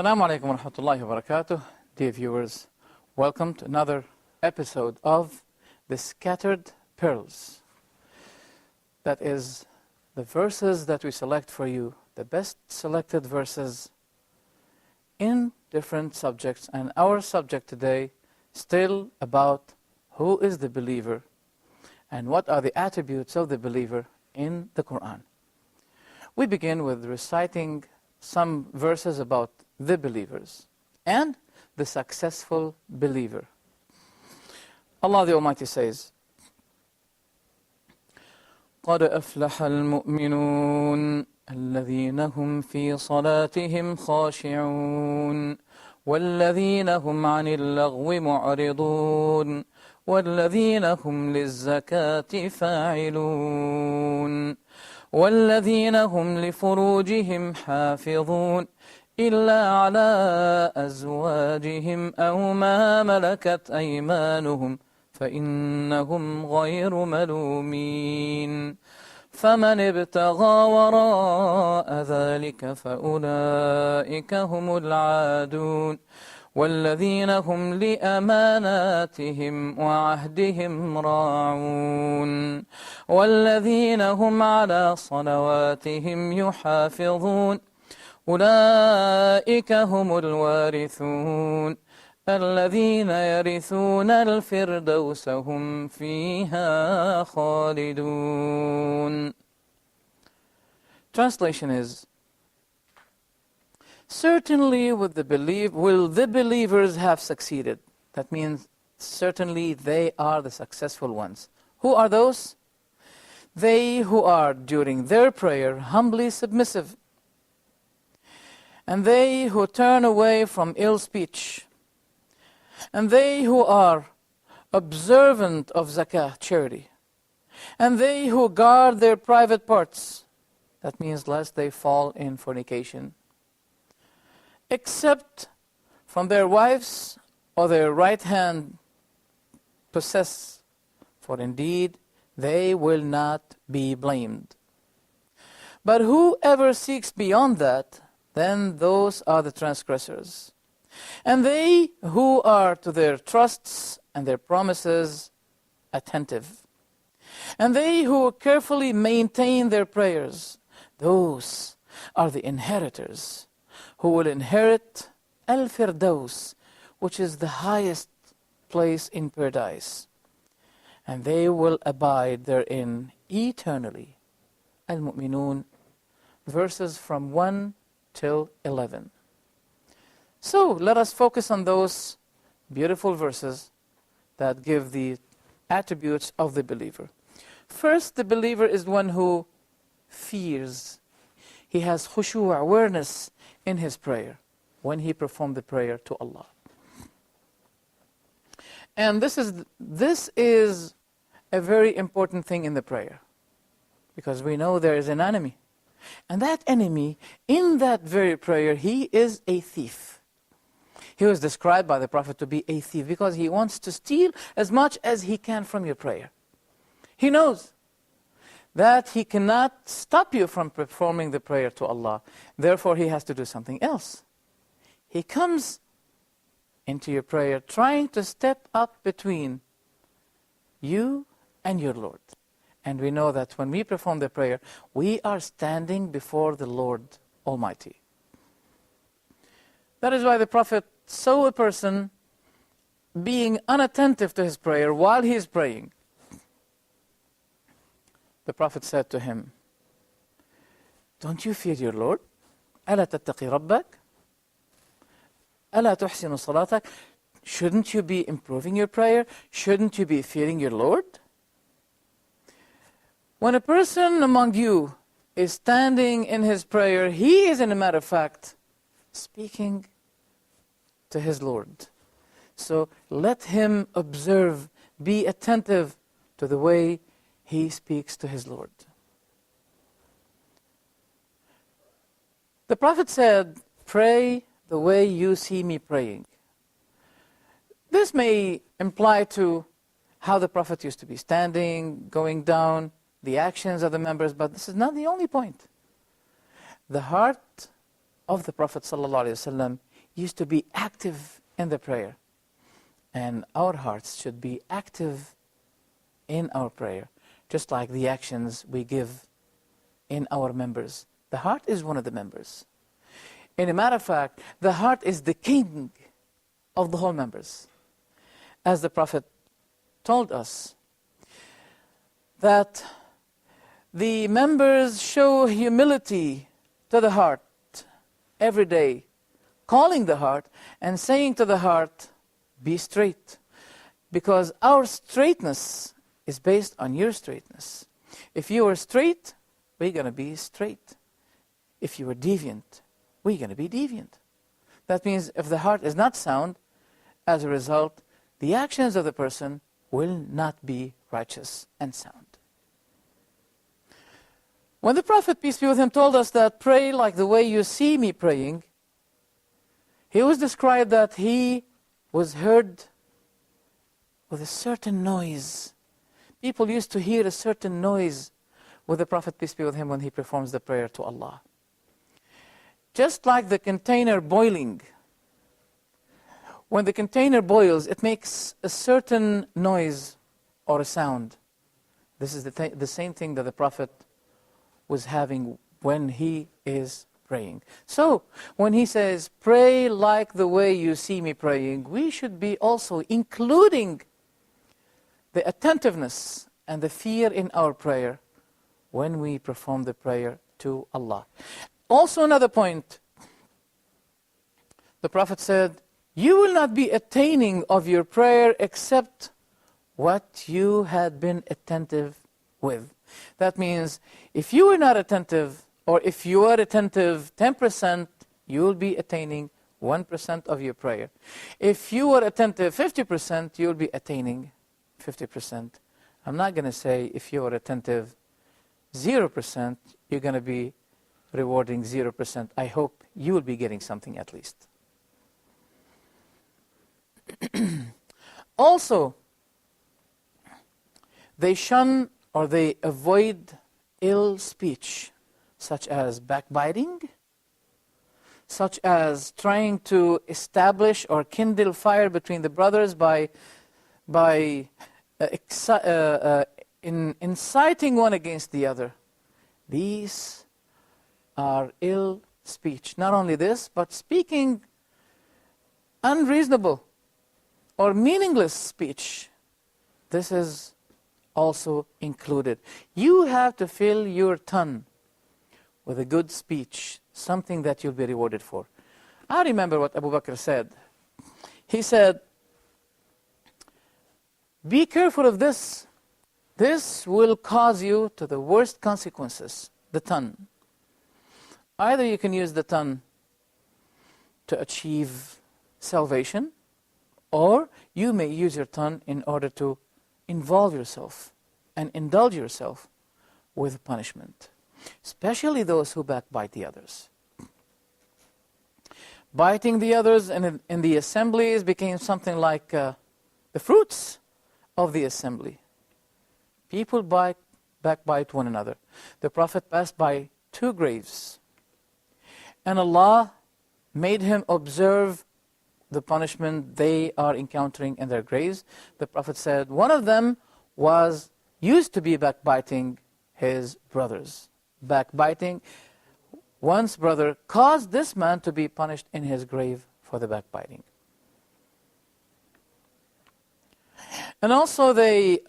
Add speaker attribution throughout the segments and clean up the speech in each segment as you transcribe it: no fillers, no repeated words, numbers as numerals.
Speaker 1: Assalamu alaikum wa rahmatullahi wa barakatuh. Dear viewers, welcome to another episode of The Scattered Pearls. That is the verses that we select for you, the best selected verses in different subjects. And our subject today still about who is the believer and what are the attributes of the believer in the Quran. We begin with reciting some verses about the believers and the successful believer. Allah the Almighty says, قَدْ أَفْلَحَ الْمُؤْمِنُونَ الَّذِينَ هُمْ فِي صَلَاتِهِمْ خَاشِعُونَ وَالَّذِينَ هُمْ عَنِ اللَّغْوِ مُعْرِضُونَ وَالَّذِينَ هُمْ لِلزَّكَاةِ فَاعِلُونَ وَالَّذِينَ هُمْ لِفُرُوجِهِمْ حَافِظُونَ إِلَّا عَلَى أَزْوَاجِهِمْ أَوْ مَا مَلَكَتْ أَيْمَانُهُمْ فَإِنَّهُمْ غَيْرُ مَلُومِينَ فَمَنِ ابْتَغَى وَرَاءَ ذَلِكَ فَأُولَئِكَ هُمُ الْعَادُونَ وَالَّذِينَ هُمْ لِأَمَانَاتِهِمْ وَعَهْدِهِمْ رَاعُونَ وَالَّذِينَ هُمْ عَلَى صَلَوَاتِهِمْ يُحَافِظُونَ أُولَئِكَ هُمُ الْوَارِثُونَ الَّذِينَ يَرِثُونَ الْفِرْدَوْسَ هُمْ فِيهَا خَالِدُونَ. Translation is, certainly will the believers have succeeded. That means certainly they are the successful ones. Who are those? They who are during their prayer humbly submissive, and they who turn away from ill speech, and they who are observant of zakah, charity, and they who guard their private parts, that means lest they fall in fornication, except from their wives or their right hand possess, for indeed they will not be blamed. But whoever seeks beyond that, then those are the transgressors. And they who are to their trusts and their promises attentive, and they who carefully maintain their prayers, those are the inheritors who will inherit Al-Firdaus, which is the highest place in paradise, and they will abide therein eternally. Al-Mu'minun, verses from 1 till 11. So let us focus on those beautiful verses that give the attributes of the believer. First, the believer is one who fears. He has khushu', awareness in his prayer when he performs the prayer to Allah. And this is a very important thing in the prayer, because we know there is an enemy. And that enemy, in that very prayer, he is a thief. He was described by the Prophet to be a thief because he wants to steal as much as he can from your prayer. He knows that he cannot stop you from performing the prayer to Allah. Therefore, he has to do something else. He comes into your prayer trying to step up between you and your Lord. And we know that when we perform the prayer, we are standing before the Lord Almighty. That is why the Prophet saw a person being unattentive to his prayer while he is praying. The Prophet said to him, "Don't you fear your Lord? أَلَا تَتَّقِي رَبَّكَ? أَلَا تُحْسِنُ صَلَاتَكَ?" Shouldn't you be improving your prayer? Shouldn't you be fearing your Lord? When a person among you is standing in his prayer, he is, in a matter of fact, speaking to his Lord. So let him observe, be attentive to the way he speaks to his Lord. The Prophet said, "Pray the way you see me praying." This may imply to how the Prophet used to be standing, going down, the actions of the members, but this is not the only point. The heart of the Prophet ﷺ, used to be active in the prayer. And our hearts should be active in our prayer, just like the actions we give in our members. The heart is one of the members. In a matter of fact, the heart is the king of the whole members. As the Prophet told us, that the members show humility to the heart every day, calling the heart and saying to the heart, be straight. Because our straightness is based on your straightness. If you are straight, we're going to be straight. If you are deviant, we're going to be deviant. That means if the heart is not sound, as a result, the actions of the person will not be righteous and sound. When the Prophet, peace be with him, told us that pray like the way you see me praying, he was described that he was heard with a certain noise. People used to hear a certain noise with the Prophet, peace be with him, when he performs the prayer to Allah. Just like the container boiling. When the container boils, it makes a certain noise or a sound. This is the same thing that the Prophet was having when he is praying. So, when he says, pray like the way you see me praying, we should be also including the attentiveness and the fear in our prayer when we perform the prayer to Allah. Also another point, the Prophet said, you will not be attaining of your prayer except what you had been attentive with. That means if you are not attentive, or if you are attentive 10%, you will be attaining 1% of your prayer. If you are attentive 50%, you will be attaining 50%. I'm not going to say if you are attentive 0%, you're going to be rewarding 0%. I hope you will be getting something at least. Also, they shun or they avoid ill speech, such as backbiting, such as trying to establish or kindle fire between the brothers by inciting one against the other. These are ill speech. Not only this, but speaking unreasonable or meaningless speech. This is also included. You have to fill your tongue with a good speech, something that you'll be rewarded for. I remember what Abu Bakr said. He said, be careful of this. This will cause you to the worst consequences, the tongue. Either you can use the tongue to achieve salvation, or you may use your tongue in order to involve yourself and indulge yourself with punishment, especially those who backbite the others. Biting the others in the assemblies became something like the fruits of the assembly. People backbite one another. The Prophet passed by 2 graves, and Allah made him observe the punishment they are encountering in their graves. The Prophet said one of them used to be backbiting his brothers. Backbiting one's brother caused this man to be punished in his grave for the backbiting. And also they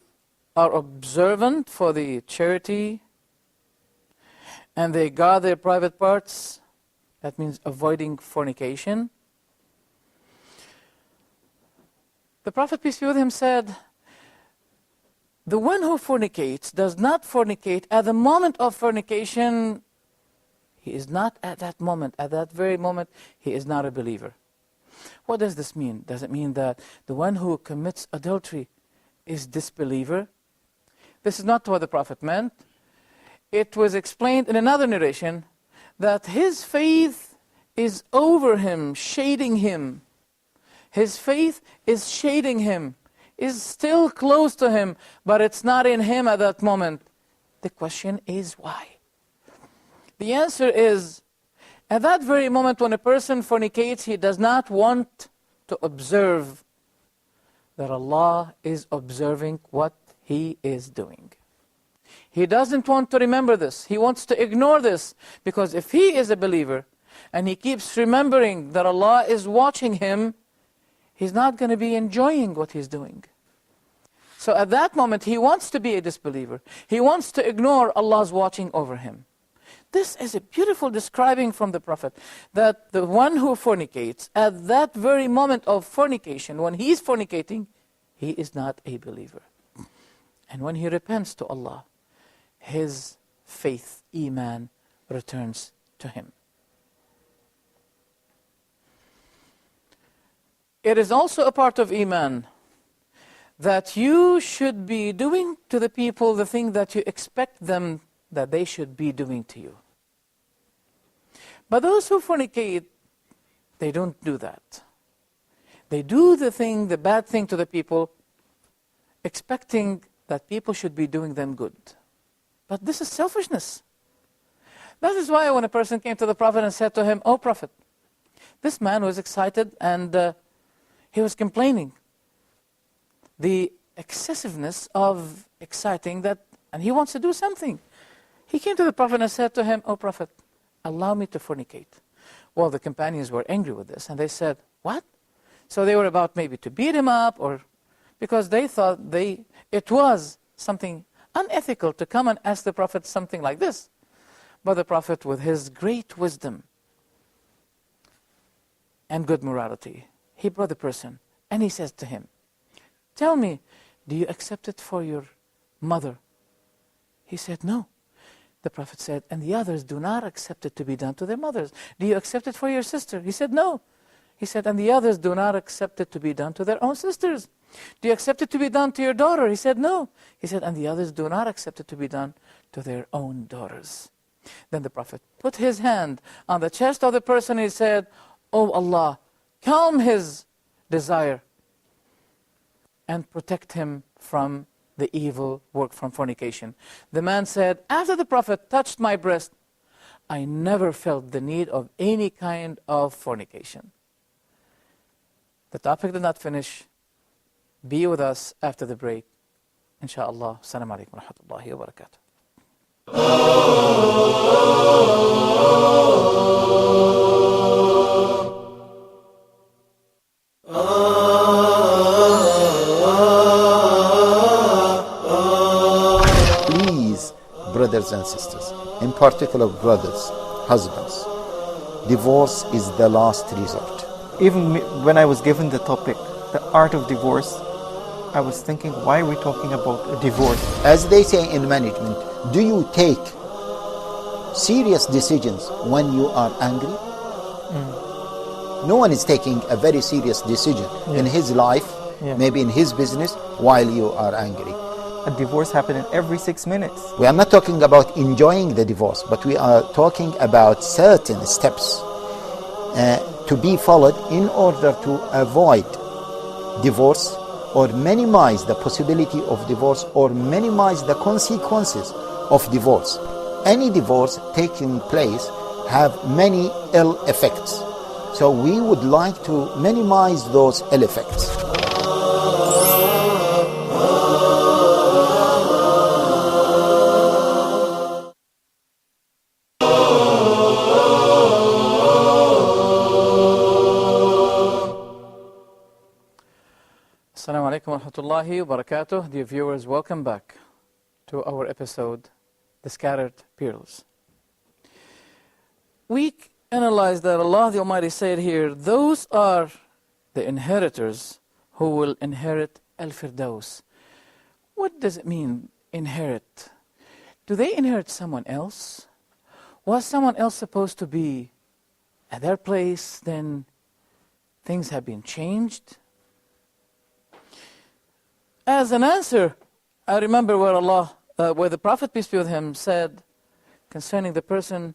Speaker 1: are observant for the charity, and they guard their private parts. That means avoiding fornication. The Prophet, peace be with him, said, the one who fornicates does not fornicate at the moment of fornication. He is not at that moment, at that very moment, he is not a believer. What does this mean? Does it mean that the one who commits adultery is disbeliever? This is not what the Prophet meant. It was explained in another narration that his faith is over him, shading him. His faith is shading him, is still close to him, but it's not in him at that moment. The question is why? The answer is, At that very moment when a person fornicates, he does not want to observe that Allah is observing what he is doing. He doesn't want to remember this. He wants to ignore this, because if he is a believer and he keeps remembering that Allah is watching him, he's not going to be enjoying what he's doing. So at that moment, he wants to be a disbeliever. He wants to ignore Allah's watching over him. This is a beautiful describing from the Prophet, that the one who fornicates, at that very moment of fornication, when he is fornicating, he is not a believer. And when he repents to Allah, his faith, iman, returns to him. It is also a part of iman that you should be doing to the people the thing that you expect them that they should be doing to you. But those who fornicate, they don't do that. They do the bad thing to the people, expecting that people should be doing them good. But this is selfishness. That is why when a person came to the Prophet and said to him, "O Prophet, this man was excited and he was complaining. The excessiveness of exciting that, and he wants to do something." He came to the Prophet and said to him, "O Prophet, allow me to fornicate." Well, the companions were angry with this, and they said, "What?" So they were about maybe to beat him up, or because they thought it was something unethical to come and ask the Prophet something like this. But the Prophet, with his great wisdom and good morality, he brought the person, and he says to him, "Tell me, do you accept it for your mother?" He said, "No." The Prophet said, "And the others do not accept it to be done to their mothers. Do you accept it for your sister?" He said, "No." He said, "And the others do not accept it to be done to their own sisters. Do you accept it to be done to your daughter?" He said, "No." He said, "And the others do not accept it to be done to their own daughters." Then the Prophet put his hand on the chest of the person, and he said, "O Allah, calm his desire and protect him from the evil work from fornication." The man said, "After the Prophet touched my breast, I never felt the need of any kind of fornication." The topic did not finish. Be with us after the break. Insha'Allah. Assalamu alaikum wa rahmatullahi wa barakatuh.
Speaker 2: Please, brothers and sisters, in particular brothers, husbands, divorce is the last resort.
Speaker 3: Even when I was given the topic, the art of divorce, I was thinking, why are we talking about a divorce?
Speaker 2: As they say in management, do you take serious decisions when you are angry? No one is taking a very serious decision in his life, maybe in his business, while you are angry.
Speaker 3: A divorce happening every 6 minutes.
Speaker 2: We are not talking about enjoying the divorce, but we are talking about certain steps to be followed in order to avoid divorce, or minimize the possibility of divorce, or minimize the consequences of divorce. Any divorce taking place have many ill effects. So we would like to minimize those ill effects.
Speaker 1: Assalamu alaikum wa rahmatullahi wa barakatuh. Dear viewers, welcome back to our episode, The Scattered Pearls. We analyze that Allah the Almighty said here, those are the inheritors who will inherit Al-Firdaus. What does it mean, inherit? Do they inherit someone else? Was someone else supposed to be at their place, then things have been changed? As an answer, I remember where the Prophet, peace be with him, said concerning the person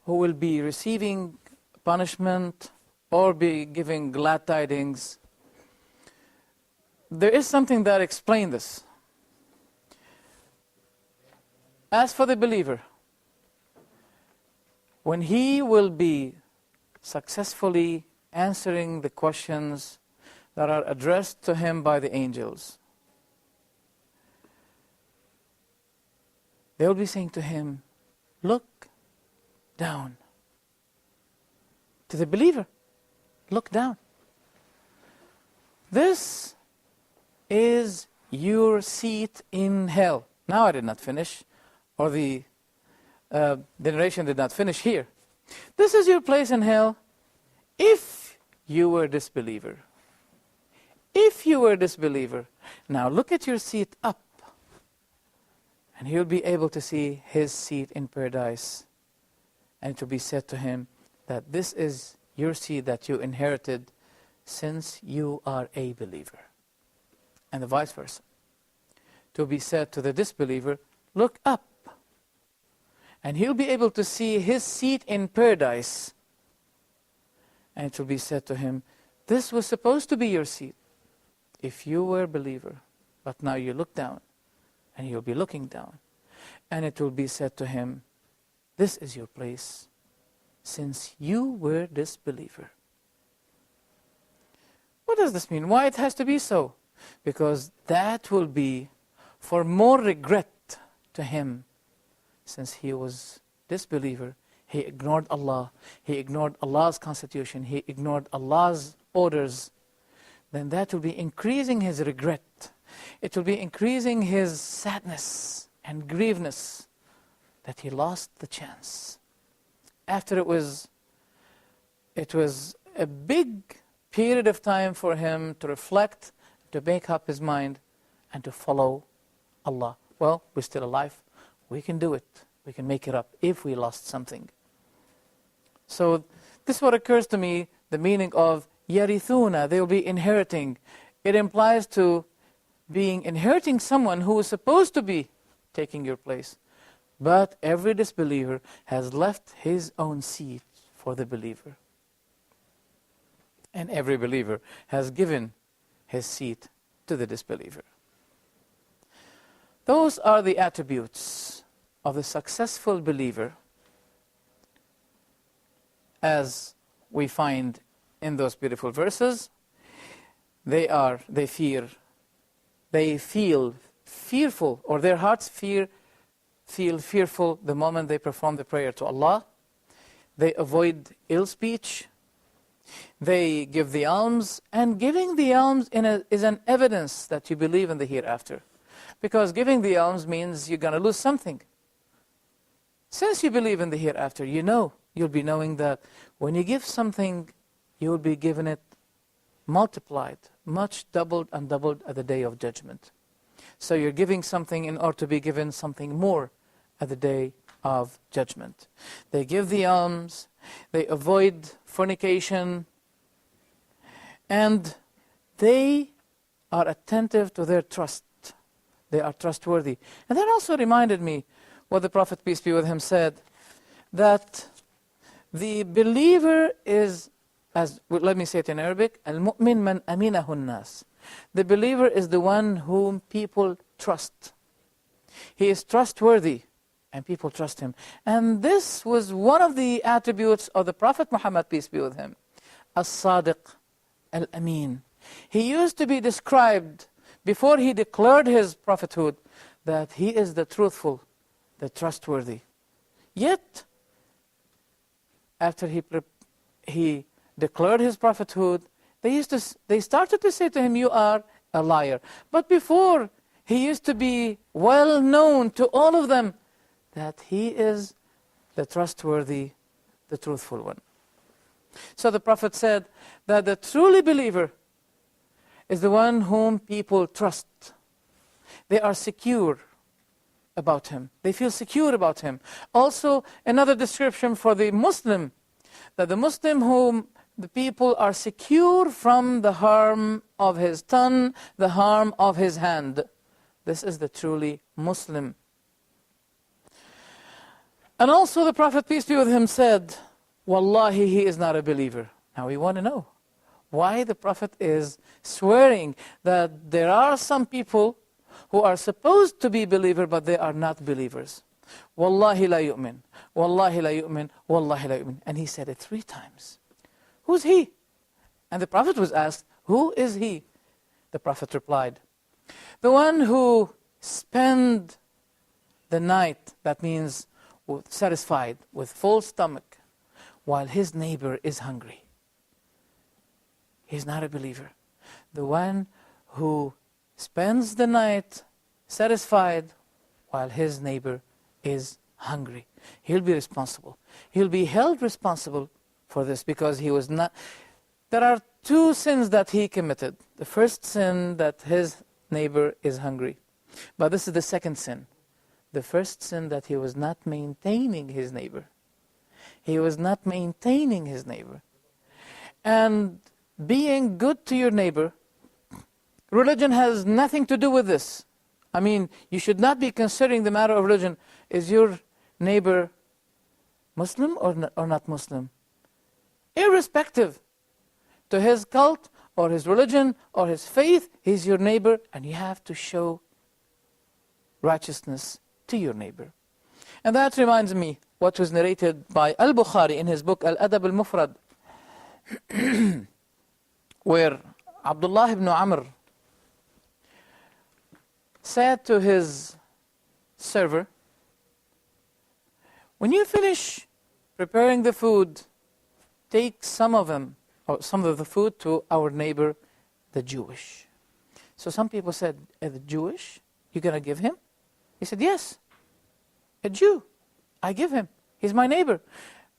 Speaker 1: who will be receiving punishment or be giving glad tidings. There is something that explains this. As for the believer, when he will be successfully answering the questions that are addressed to him by the angels, they will be saying to him, look down. To the believer, look down. This is your seat in hell. Now I did not finish, or the narration did not finish here. This is your place in hell if you were a disbeliever. If you were a disbeliever. Now look at your seat up, and he'll be able to see his seat in paradise. And it will be said to him that this is your seat that you inherited since you are a believer. And the vice versa. To be said to the disbeliever, look up. And he'll be able to see his seat in paradise. And it will be said to him, this was supposed to be your seat if you were a believer. But now you look down, and you'll be looking down. And it will be said to him, this is your place since you were disbeliever. What does this mean? Why it has to be so? Because that will be for more regret to him, since he was disbeliever. He ignored Allah. He ignored Allah's constitution. He ignored Allah's orders. Then that will be increasing his regret. It will be increasing his sadness and grieveness that he lost the chance. After it was a big period of time for him to reflect, to make up his mind, and to follow Allah. Well, we're still alive. We can do it. We can make it up if we lost something. So this is what occurs to me, the meaning of yarithuna, they will be inheriting. It implies to inheriting someone who is supposed to be taking your place. But every disbeliever has left his own seat for the believer. And every believer has given his seat to the disbeliever. Those are the attributes of the successful believer, as we find in those beautiful verses. They feel fearful, or their hearts feel fearful the moment they perform the prayer to Allah. They avoid ill speech. They give the alms, and giving the alms is an evidence that you believe in the hereafter. Because giving the alms means you're going to lose something. Since you believe in the hereafter, you'll be knowing that when you give something, you'll be given it multiplied, much doubled and doubled at the day of judgment. So you're giving something in order to be given something more at the day of judgment. They give the alms, they avoid fornication, and they are attentive to their trust. They are trustworthy. And that also reminded me what the Prophet, peace be with him, said, that the believer is, let me say it in Arabic, al-mu'min man aminahu nas. The believer is the one whom people trust. He is trustworthy, and people trust him. And this was one of the attributes of the Prophet Muhammad, peace be with him, as-sadiq al-amin. He used to be described, before he declared his prophethood, that he is the truthful, the trustworthy. Yet, after he declared his prophethood, they started to say to him, you are a liar. But before, he used to be well known to all of them that he is the trustworthy, the truthful one. So the Prophet said that the truly believer is the one whom people trust. They are secure about him. They feel secure about him. Also, another description for the Muslim, that the Muslim whom the people are secure from the harm of his tongue, the harm of his hand. This is the truly Muslim. And also the Prophet, peace be with him, said, Wallahi, he is not a believer. Now we want to know why the Prophet is swearing that there are some people who are supposed to be believers, but they are not believers. Wallahi la yu'min. Wallahi la yu'min, Wallahi la yu'min. And he said it 3 times. Who's he? And the Prophet was asked, who is he? The Prophet replied, the one who spend the night, that means satisfied, with full stomach, while his neighbor is hungry. He's not a believer. The one who spends the night satisfied while his neighbor is hungry. He'll be responsible. He'll be held responsible for this because he was not... There are 2 sins that he committed. The first sin, that his neighbor is hungry. But this is the second sin. The first sin, that he was not maintaining his neighbor. He was not maintaining his neighbor. And being good to your neighbor, religion has nothing to do with this. I mean, you should not be considering the matter of religion. Is your neighbor Muslim or not Muslim? Irrespective to his cult or his religion or his faith, he's your neighbor, and you have to show righteousness to your neighbor. And that reminds me what was narrated by Al-Bukhari in his book Al-Adab al-Mufrad, where Abdullah ibn Amr said to his server, when you finish preparing the food, take some of them, or some of the food, to our neighbor, the Jewish. So some people said, the Jewish? You're going to give him? He said, yes, a Jew. I give him. He's my neighbor.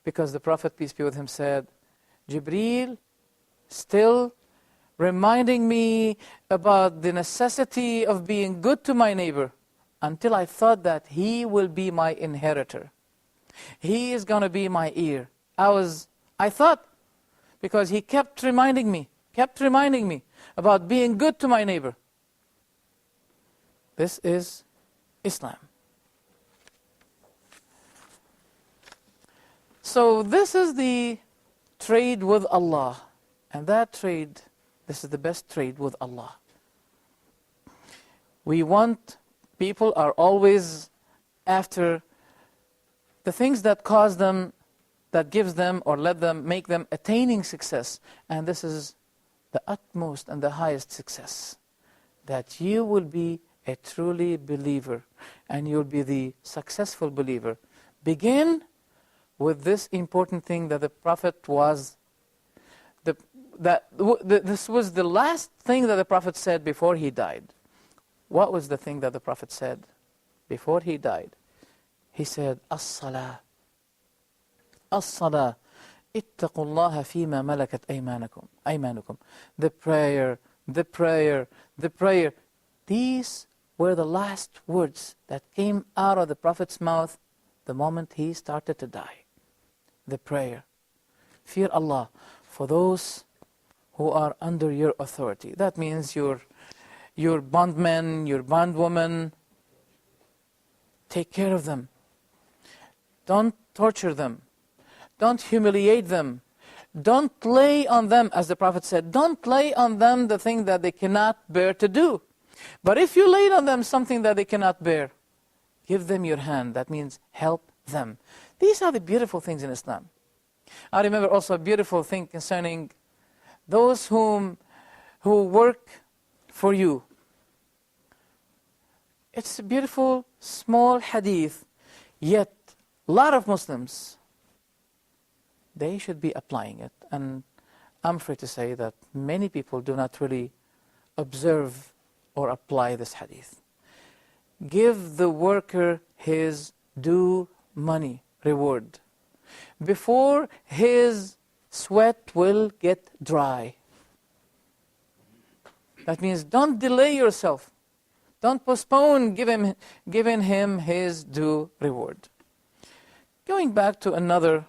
Speaker 1: Because the Prophet, peace be with him, said, Jibreel still reminding me about the necessity of being good to my neighbor until I thought that he will be my inheritor. He is going to be my heir. I thought, because he kept reminding me about being good to my neighbor. This is Islam. So this is the trade with Allah. And that trade, this is the best trade with Allah. People are always after the things that cause them, that gives them or let them, make them attaining success. And this is the utmost and the highest success. That you will be a truly believer and you'll be the successful believer. Begin with this important thing that the Prophet was, this was the last thing that the Prophet said before he died. What was the thing that the Prophet said before he died? He said, As-salah. As-salah. Ittaqu Allah fima malakat aymanukum. The prayer, the prayer, the prayer. These were the last words that came out of the Prophet's mouth the moment he started to die. The prayer. Fear Allah for those who are under your authority. That means your bondmen, your bondwoman. Take care of them. Don't torture them. Don't humiliate them. Don't lay on them, as the Prophet said, don't lay on them the thing that they cannot bear to do. But if you laid on them something that they cannot bear, give them your hand. That means help them. These are the beautiful things in Islam. I remember also a beautiful thing concerning those who work for you. It's a beautiful, small hadith, yet a lot of Muslims, they should be applying it. And I'm free to say that many people do not really observe or apply this hadith. Give the worker his due money, reward, before his sweat will get dry. That means don't delay yourself. Don't postpone giving him his due reward. Going back to another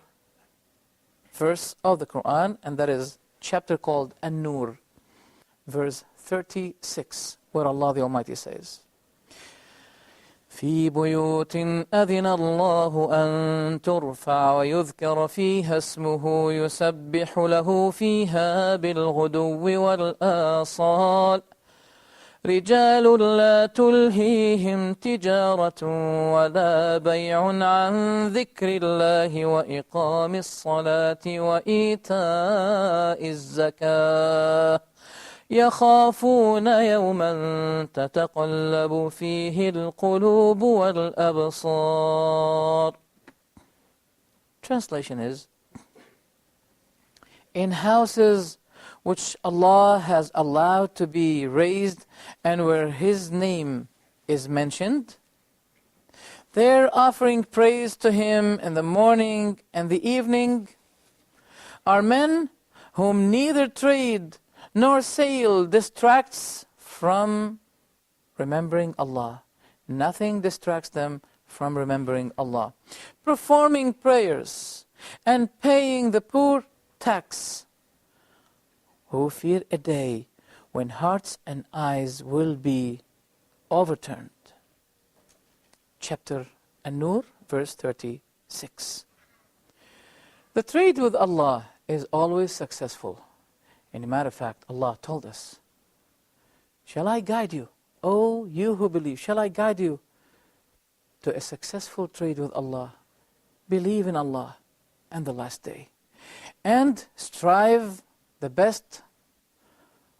Speaker 1: verse of the Quran, and that is chapter called An-Nur, verse 36, where Allah the Almighty says, في بيوت أذن الله أن ترفع ويذكر فيها اسمه يسبح له فيها بالغدو والآصال رجال لا تلهيهم تجارة ولا بيع عن ذكر الله وإقام الصلاة وإيتاء الزكاة يخافون يوما تتقلب فيه القلوب والأبصار. Translation is, in houses which Allah has allowed to be raised and where His name is mentioned, they're offering praise to Him in the morning and the evening, are men whom neither trade nor sale distracts from remembering Allah. Nothing distracts them from remembering Allah. Performing prayers and paying the poor tax, who fear a day when hearts and eyes will be overturned. Chapter An-Nur, verse 36. The trade with Allah is always successful. In a matter of fact, Allah told us, shall I guide you, O you who believe, shall I guide you to a successful trade with Allah? Believe in Allah and the last day, and strive the best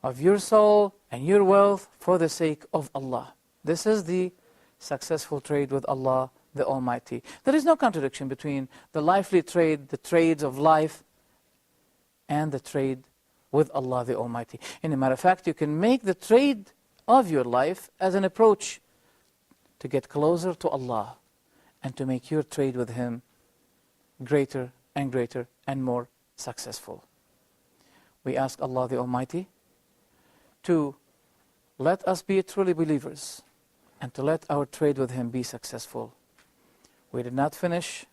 Speaker 1: of your soul and your wealth for the sake of Allah. This is the successful trade with Allah the Almighty. There is no contradiction between the lively trade, the trades of life, and the trade with Allah the Almighty. In a matter of fact, you can make the trade of your life as an approach to get closer to Allah and to make your trade with Him greater and greater and more successful. We ask Allah the Almighty to let us be truly believers and to let our trade with Him be successful. We did not finish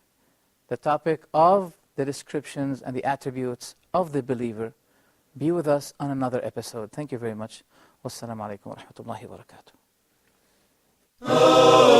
Speaker 1: the topic of the descriptions and the attributes of the believer. Be with us on another episode. Thank you very much. Wassalamu alaikum wa rahmatullahi wa barakatuh.